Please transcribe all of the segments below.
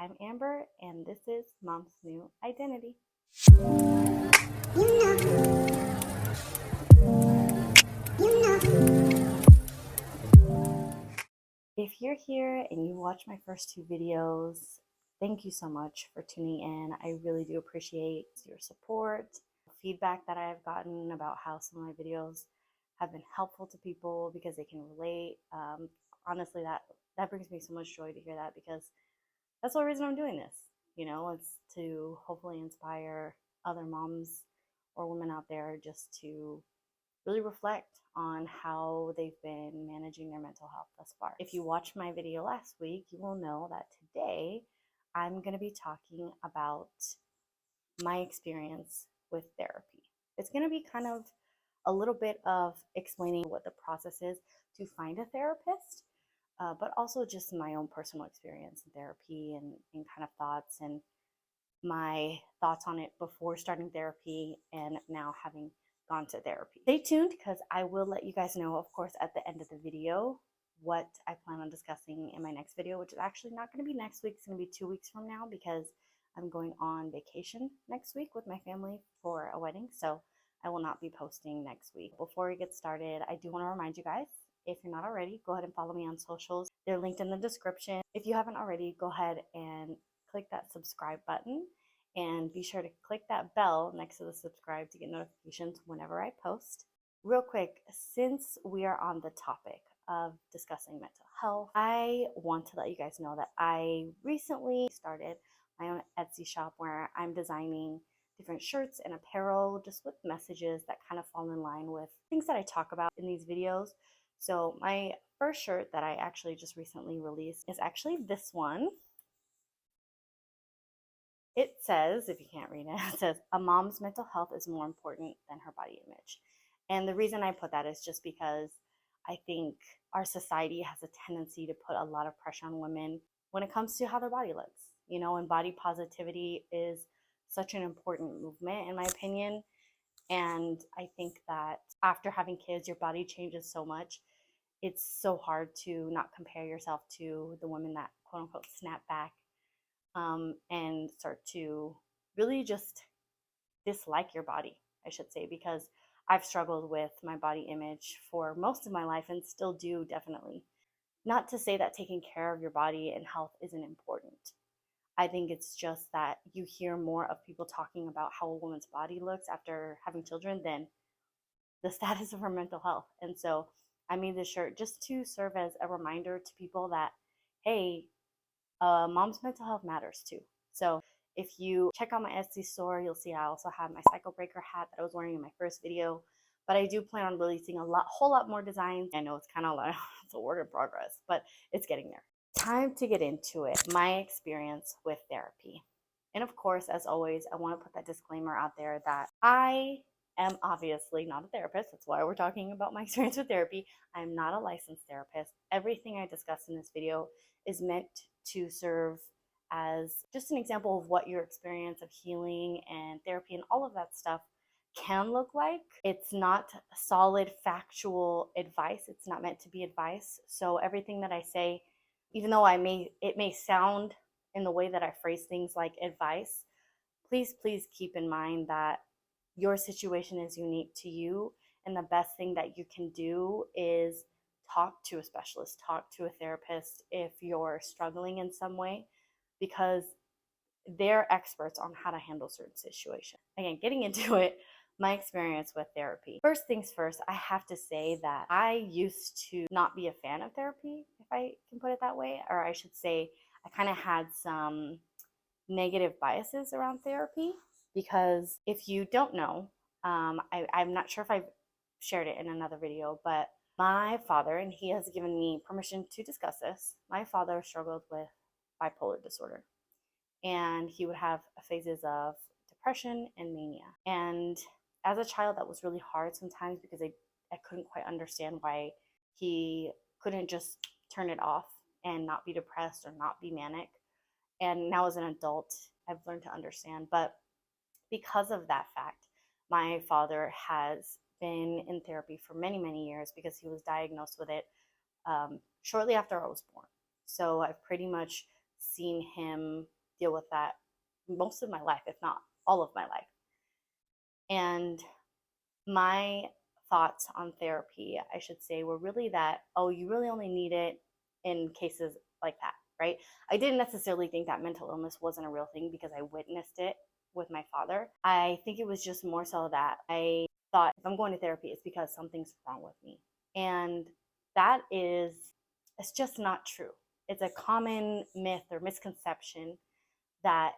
I'm Amber, and this is Mom's New Identity. If you're here and you watched my first two videos, thank you so much for tuning in. I really do appreciate your support, feedback that I have gotten about how some of my videos have been helpful to people because they can relate. Honestly, that brings me so much joy to hear that, because that's the reason I'm doing this. It's to hopefully inspire other moms or women out there just to really reflect on how they've been managing their mental health thus far. If you watched my video last week, you will know that today I'm going to be talking about my experience with therapy. It's going to be kind of a little bit of explaining what the process is to find a therapist, but also just my own personal experience in therapy and kind of thoughts and my thoughts on it before starting therapy and now having gone to therapy. Stay tuned, because I will let you guys know, of course, at the end of the video what I plan on discussing in my next video, which is actually not going to be next week. It's going to be 2 weeks from now, because I'm going on vacation next week with my family for a wedding. So I will not be posting next week. Before we get started, I do want to remind you guys, if you're not already, go ahead and follow me on socials. They're linked in the description. If you haven't already, go ahead and click that subscribe button, and be sure to click that bell next to the subscribe to get notifications whenever I post. Real quick, since we are on the topic of discussing mental health, I want to let you guys know that I recently started my own Etsy shop where I'm designing different shirts and apparel just with messages that kind of fall in line with things that I talk about in these videos. So my first shirt that I actually just recently released is actually this one. It says, if you can't read it, it says, "A mom's mental health is more important than her body image." And the reason I put that is just because I think our society has a tendency to put a lot of pressure on women when it comes to how their body looks, and body positivity is such an important movement, in my opinion. And I think that after having kids, your body changes so much. It's so hard to not compare yourself to the women that quote unquote snap back, and start to really just dislike your body, I should say, because I've struggled with my body image for most of my life and still do, definitely. Not to say that taking care of your body and health isn't important. I think it's just that you hear more of people talking about how a woman's body looks after having children than the status of her mental health. And so I made this shirt just to serve as a reminder to people that, hey, mom's mental health matters too. So if you check out my Etsy store, you'll see I also have my cycle breaker hat that I was wearing in my first video. But I do plan on releasing whole lot more designs. I know it's kind of like it's a work in progress, but it's getting there. Time to get into it. My experience with therapy. And of course, as always, I want to put that disclaimer out there that I am obviously not a therapist. That's why we're talking about my experience with therapy. I'm not a licensed therapist. Everything I discuss in this video is meant to serve as just an example of what your experience of healing and therapy and all of that stuff can look like. It's not solid factual advice. It's not meant to be advice. So everything that I say, even though it may sound in the way that I phrase things like advice, please keep in mind that your situation is unique to you, and the best thing that you can do is talk to a specialist, talk to a therapist if you're struggling in some way, because they're experts on how to handle certain situations. Again, getting into it, my experience with therapy. First things first, I have to say that I used to not be a fan of therapy, if I can put it that way, or I should say I kind of had some negative biases around therapy, because if you don't know, I'm not sure if I've shared it in another video, but my father, and he has given me permission to discuss this, my father struggled with bipolar disorder, and he would have phases of depression and mania. And as a child, that was really hard sometimes, because I couldn't quite understand why he couldn't just turn it off and not be depressed or not be manic. And now as an adult, I've learned to understand. But because of that fact, my father has been in therapy for many years, because he was diagnosed with it shortly after I was born. So I've pretty much seen him deal with that most of my life, if not all of my life. And my thoughts on therapy, I should say, were really that, oh, you really only need it in cases like that, right? I didn't necessarily think that mental illness wasn't a real thing because I witnessed it with my father. I think it was just more so that I thought if I'm going to therapy, it's because something's wrong with me. And that is, it's just not true. It's a common myth or misconception that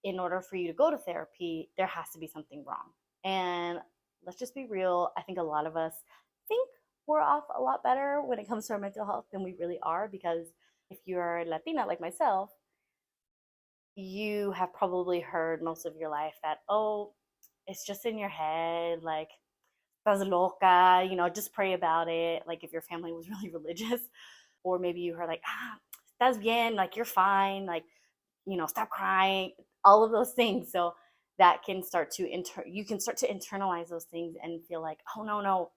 in order for you to go to therapy, there has to be something wrong. And let's just be real. I think a lot of us think we're off a lot better when it comes to our mental health than we really are, because if you're Latina like myself, you have probably heard most of your life that, oh, it's just in your head, like, estás loca, just pray about it. Like if your family was really religious, or maybe you heard like, estás bien, like you're fine, like, stop crying, all of those things. So that can start to you can start to internalize those things and feel like, oh no, no,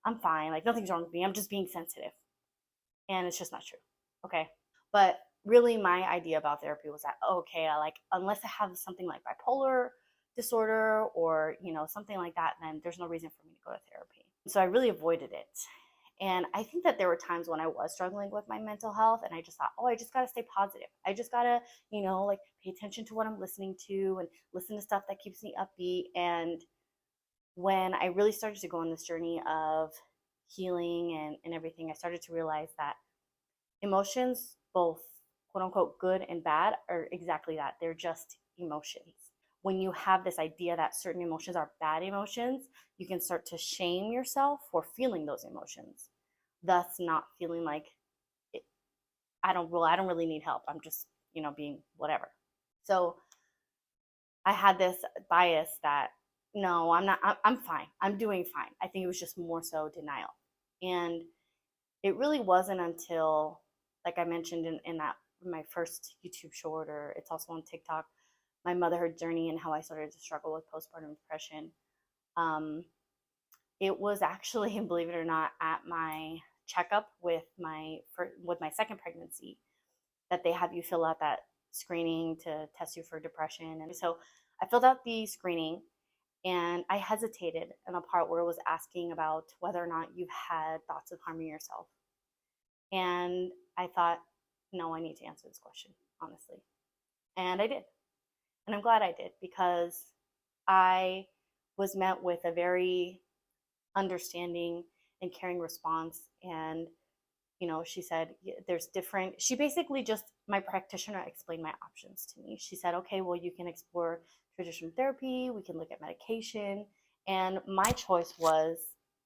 I'm fine. Like nothing's wrong with me. I'm just being sensitive. And it's just not true. Okay. But really my idea about therapy was that, okay, I like, unless I have something like bipolar disorder or, something like that, then there's no reason for me to go to therapy. So I really avoided it. And I think that there were times when I was struggling with my mental health and I just thought, oh, I just got to stay positive. I just got to, like pay attention to what I'm listening to and listen to stuff that keeps me upbeat. And when I really started to go on this journey of healing and everything, I started to realize that emotions, both quote unquote good and bad, are exactly that. They're just emotions. When you have this idea that certain emotions are bad emotions, you can start to shame yourself for feeling those emotions, thus not feeling like it, I don't really need help. I'm just, being whatever. So I had this bias that no, I'm not. I'm fine. I'm doing fine. I think it was just more so denial, and it really wasn't until, like I mentioned in my first YouTube short, or it's also on TikTok, my motherhood journey and how I started to struggle with postpartum depression. Um, it was actually, believe it or not, at my checkup with my second pregnancy that they have you fill out that screening to test you for depression. And so I filled out the screening and I hesitated in the part where it was asking about whether or not you've had thoughts of harming yourself. And I thought, no, I need to answer this question, honestly. And I did. And I'm glad I did, because I was met with a very understanding and caring response. And, she said, there's different, she basically just, my practitioner explained my options to me. She said, okay, well, you can explore traditional therapy, we can look at medication. And my choice was,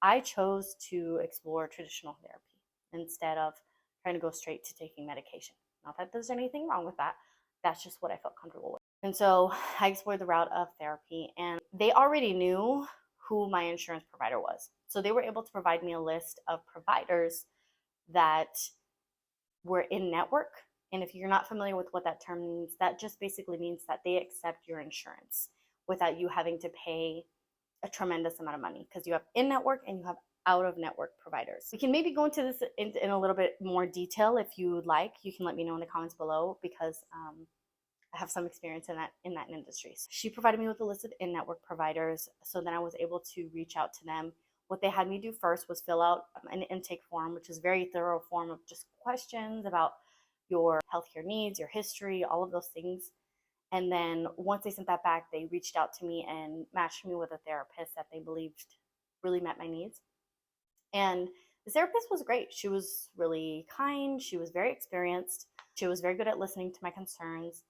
I chose to explore traditional therapy instead of trying to go straight to taking medication. Not that there's anything wrong with that. That's just what I felt comfortable with. And so I explored the route of therapy, and they already knew who my insurance provider was. So they were able to provide me a list of providers that were in network. And if you're not familiar with what that term means, that just basically means that they accept your insurance without you having to pay a tremendous amount of money, because you have in network and you have out of network providers. We can maybe go into this in a little bit more detail if you would like. You can let me know in the comments below, because I have some experience in that industry. So she provided me with a list of in-network providers, so then I was able to reach out to them. What they had me do first was fill out an intake form, which is a very thorough form of just questions about your healthcare needs, your history, all of those things. And then once they sent that back, they reached out to me and matched me with a therapist that they believed really met my needs. And the therapist was great. She was really kind. She was very experienced. She was very good at listening to my concerns.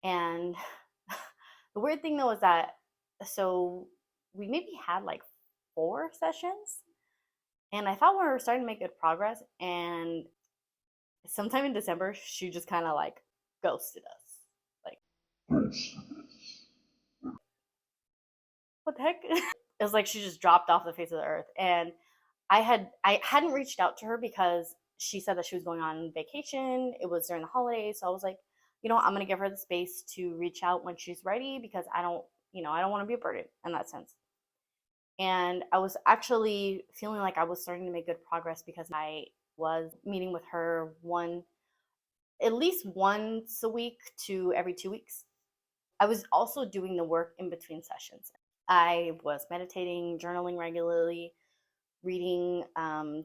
And the weird thing though is that, so we maybe had like 4 sessions, and I thought we were starting to make good progress. And sometime in December, she just kind of like ghosted us. Like, what the heck? It was like she just dropped off the face of the earth. And I hadn't reached out to her because she said that she was going on vacation. It was during the holidays, so I was like, I'm gonna give her the space to reach out when she's ready, because I don't want to be a burden in that sense. And I was actually feeling like I was starting to make good progress, because I was meeting with her at least once a week to every 2 weeks. I was also doing the work in between sessions. I was meditating, journaling regularly, reading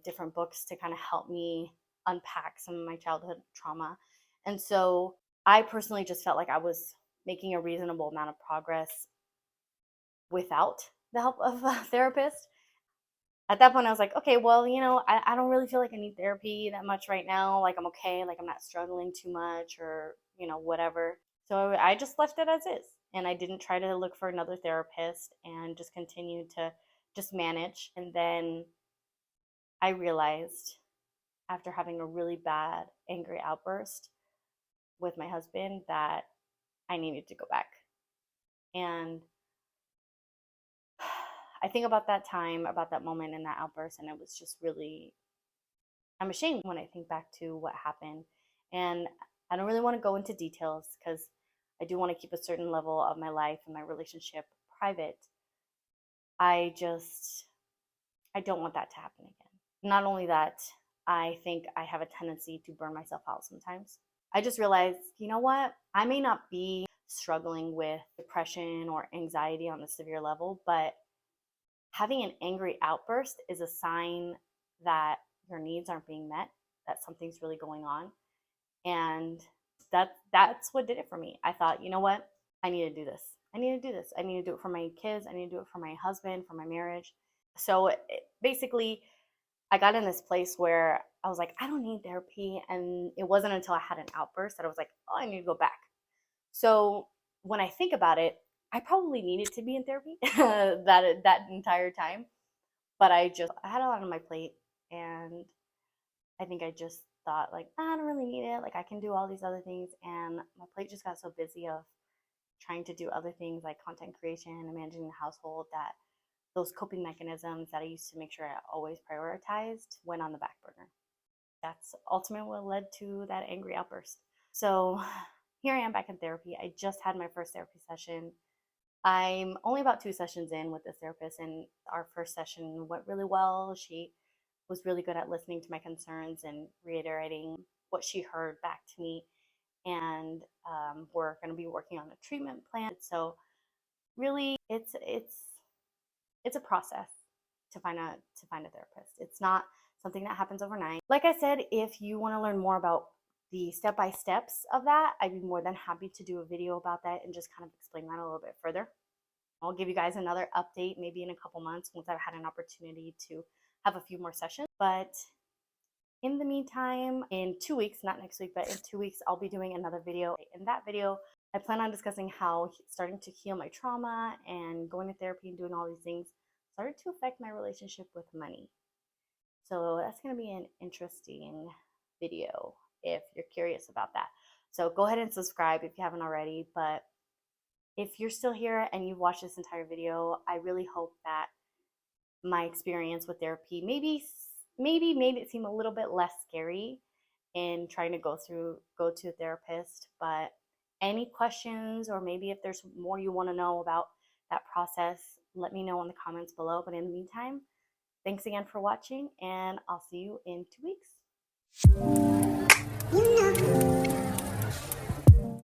different books to kind of help me unpack some of my childhood trauma. And so I personally just felt like I was making a reasonable amount of progress without the help of a therapist. At that point, I was like, okay, well, I don't really feel like I need therapy that much right now. Like, I'm okay. Like, I'm not struggling too much or, whatever. So I just left it as is. And I didn't try to look for another therapist and just continued to just manage. And then I realized after having a really bad, angry outburst with my husband that I needed to go back. And I think about that time, about that moment and that outburst, and it was just really, I'm ashamed when I think back to what happened. And I don't really want to go into details because I do want to keep a certain level of my life and my relationship private. I don't want that to happen again. Not only that, I think I have a tendency to burn myself out sometimes. I just realized, you know what? I may not be struggling with depression or anxiety on a severe level, but having an angry outburst is a sign that your needs aren't being met, that something's really going on. And that's what did it for me. I thought, you know what? I need to do this. I need to do this. I need to do it for my kids. I need to do it for my husband, for my marriage. So basically, I got in this place where I was like, I don't need therapy. And it wasn't until I had an outburst that I was like, oh, I need to go back. So when I think about it, I probably needed to be in therapy that entire time. But I had a lot on my plate. And I think I just thought, like, I don't really need it. Like, I can do all these other things. And my plate just got so busy of trying to do other things like content creation and managing the household that those coping mechanisms that I used to make sure I always prioritized went on the back burner. That's ultimately what led to that angry outburst. So here I am back in therapy. I just had my first therapy session. I'm only about 2 sessions in with this therapist, and our first session went really well. She was really good at listening to my concerns and reiterating what she heard back to me. And we're going to be working on a treatment plan. So really, it's a process to find a therapist. It's not something that happens overnight. Like I said, if you want to learn more about the step-by-steps of that, I'd be more than happy to do a video about that and just kind of explain that a little bit further. I'll give you guys another update maybe in a couple months once I've had an opportunity to have a few more sessions. But in the meantime, in 2 weeks, not next week, but in 2 weeks, I'll be doing another video. In that video, I plan on discussing how starting to heal my trauma and going to therapy and doing all these things started to affect my relationship with money. So that's going to be an interesting video if you're curious about that. So go ahead and subscribe if you haven't already. But if you're still here and you've watched this entire video, I really hope that my experience with therapy maybe made it seem a little bit less scary in trying to go to a therapist. But any questions, or maybe if there's more you want to know about that process, let me know in the comments below. But in the meantime, thanks again for watching, and I'll see you in 2 weeks.